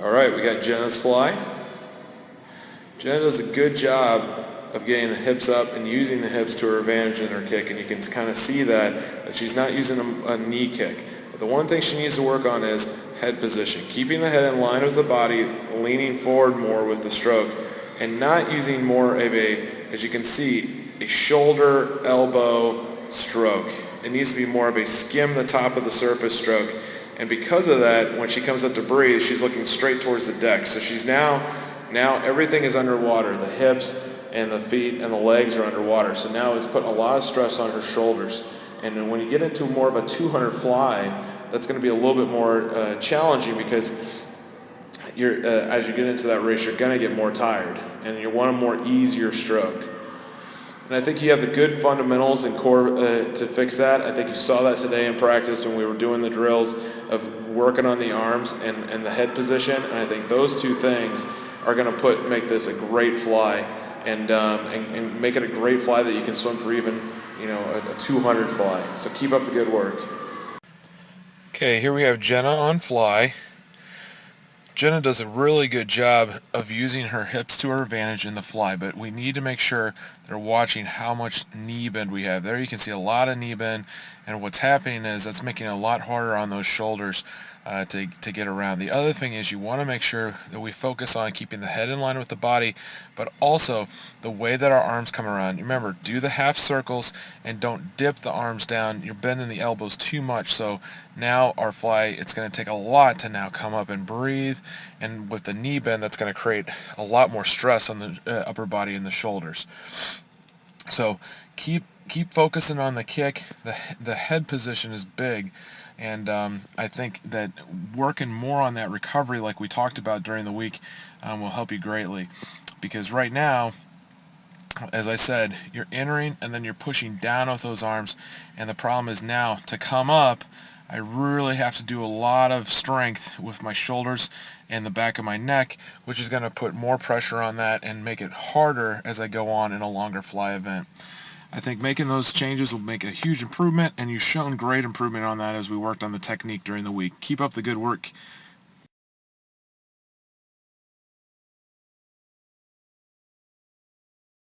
Alright, we got Jenna's fly. Jenna does a good job of getting the hips up and using the hips to her advantage in her kick, and you can kind of see that she's not using a knee kick. But the one thing she needs to work on is head position, keeping the head in line with the body, leaning forward more with the stroke, and not using more of a, as you can see, a shoulder, elbow stroke. It needs to be more of a skim the top of the surface stroke. And because of that, when she comes up to breathe, she's looking straight towards the deck. So she's now everything is underwater. The hips and the feet and the legs are underwater. So now it's putting a lot of stress on her shoulders. And then when you get into more of a 200 fly, that's going to be a little bit more challenging, because as you get into that race, you're going to get more tired, and you want a more easier stroke. And I think you have the good fundamentals and core to fix that. I think you saw that today in practice when we were doing the drills of working on the arms and the head position. And I think those two things are going to make this a great fly, and make it a great fly that you can swim for even a 200 fly. So keep up the good work. Okay, here we have Jenna on fly. Jenna does a really good job of using her hips to her advantage in the fly, but we need to make sure they're watching how much knee bend we have. There you can see a lot of knee bend, and what's happening is that's making it a lot harder on those shoulders to get around. The other thing is you want to make sure that we focus on keeping the head in line with the body, but also the way that our arms come around. Remember, do the half circles and don't dip the arms down. You're bending the elbows too much, so now our fly, it's going to take a lot to now come up and breathe, and with the knee bend, that's going to create a lot more stress on the upper body and the shoulders. So keep focusing on the kick. The head position is big, and I think that working more on that recovery, like we talked about during the week, will help you greatly. Because right now, as I said, you're entering and then you're pushing down with those arms, and the problem is now to come up, I really have to do a lot of strength with my shoulders and the back of my neck, which is going to put more pressure on that and make it harder as I go on in a longer fly event. I think making those changes will make a huge improvement, and you've shown great improvement on that as we worked on the technique during the week. Keep up the good work.